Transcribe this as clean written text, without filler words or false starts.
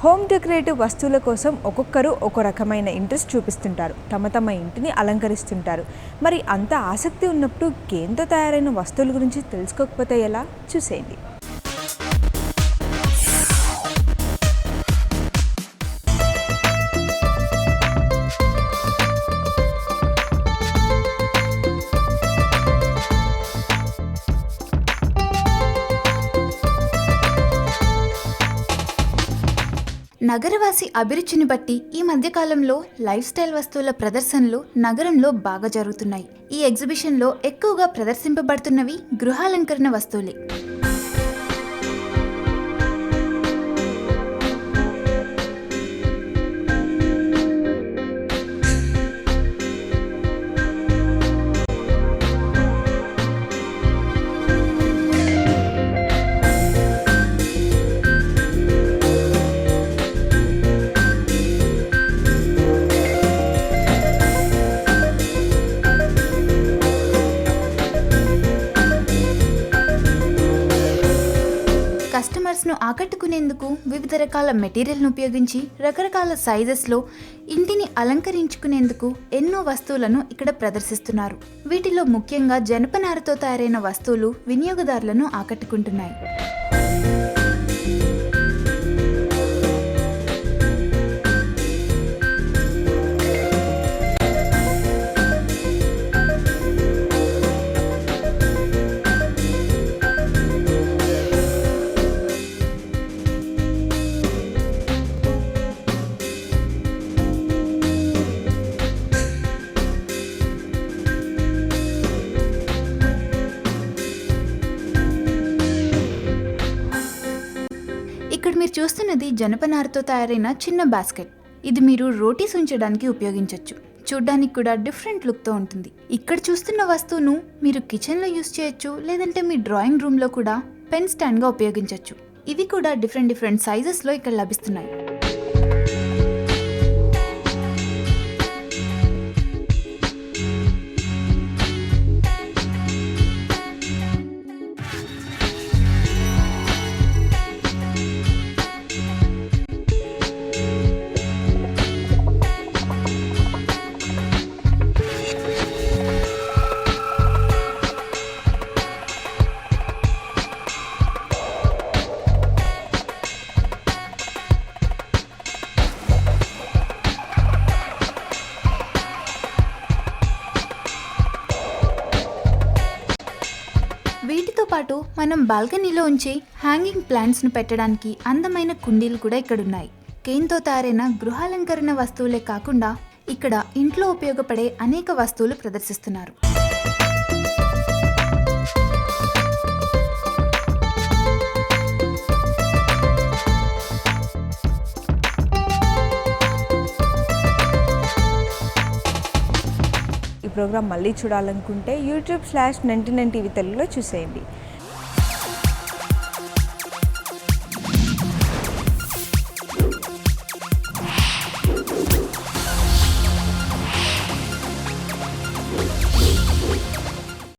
Home decorative వస్తువుల కోసం ఒక్కొక్కరు ఒక రకమైన ఇంట్రెస్ట్ చూపిస్తుంటారు. తమ ఇంటిని అలంకరిస్తుంటారు. మరి అంత ఆసక్తి ఉన్నప్పుడు గేమ్తో తయారైన వస్తువుల గురించి తెలుసుకోకపోతే ఎలా? చూసేయండి. నగరవాసి అభిరుచిని బట్టి ఈ మధ్యకాలంలో లైఫ్ స్టైల్ వస్తువుల ప్రదర్శనలు నగరంలో బాగా జరుగుతున్నాయి. ఈ ఎగ్జిబిషన్లో ఎక్కువగా ప్రదర్శింపబడుతున్నవి గృహాలంకరణ వస్తువులే. కస్టమర్స్ను ఆకట్టుకునేందుకు వివిధ రకాల మెటీరియల్ను ఉపయోగించి రకరకాల సైజెస్లో ఇంటిని అలంకరించుకునేందుకు ఎన్నో వస్తువులను ఇక్కడ ప్రదర్శిస్తున్నారు. వీటిలో ముఖ్యంగా జనపనారతో తయారైన వస్తువులు వినియోగదారులను ఆకట్టుకుంటున్నాయి. ఇక్కడ మీరు చూస్తున్నది జనపనారతో తయారైన చిన్న బాస్కెట్. ఇది మీరు రోటీస్ ఉంచడానికి ఉపయోగించవచ్చు. చూడ్డానికి కూడా డిఫరెంట్ లుక్తో ఉంటుంది. ఇక్కడ చూస్తున్న వస్తువును మీరు కిచెన్లో యూస్ చేయొచ్చు, లేదంటే మీ డ్రాయింగ్ రూమ్లో కూడా పెన్ స్టాండ్గా ఉపయోగించవచ్చు. ఇవి కూడా డిఫరెంట్ సైజెస్లో ఇక్కడ లభిస్తున్నాయి. వీటితో పాటు మనం బాల్కనీలో ఉంచే హ్యాంగింగ్ ప్లాంట్స్ను పెట్టడానికి అందమైన కుండీలు కూడా ఇక్కడున్నాయి. కేన్తో తయారైన గృహాలంకరణ వస్తువులే కాకుండా ఇక్కడ ఇంట్లో ఉపయోగపడే అనేక వస్తువులు ప్రదర్శిస్తున్నారు. ఈ ప్రోగ్రాం మళ్ళీ చూడాలనుకుంటే YouTube/99TV తెలుగులో చూసేయండి.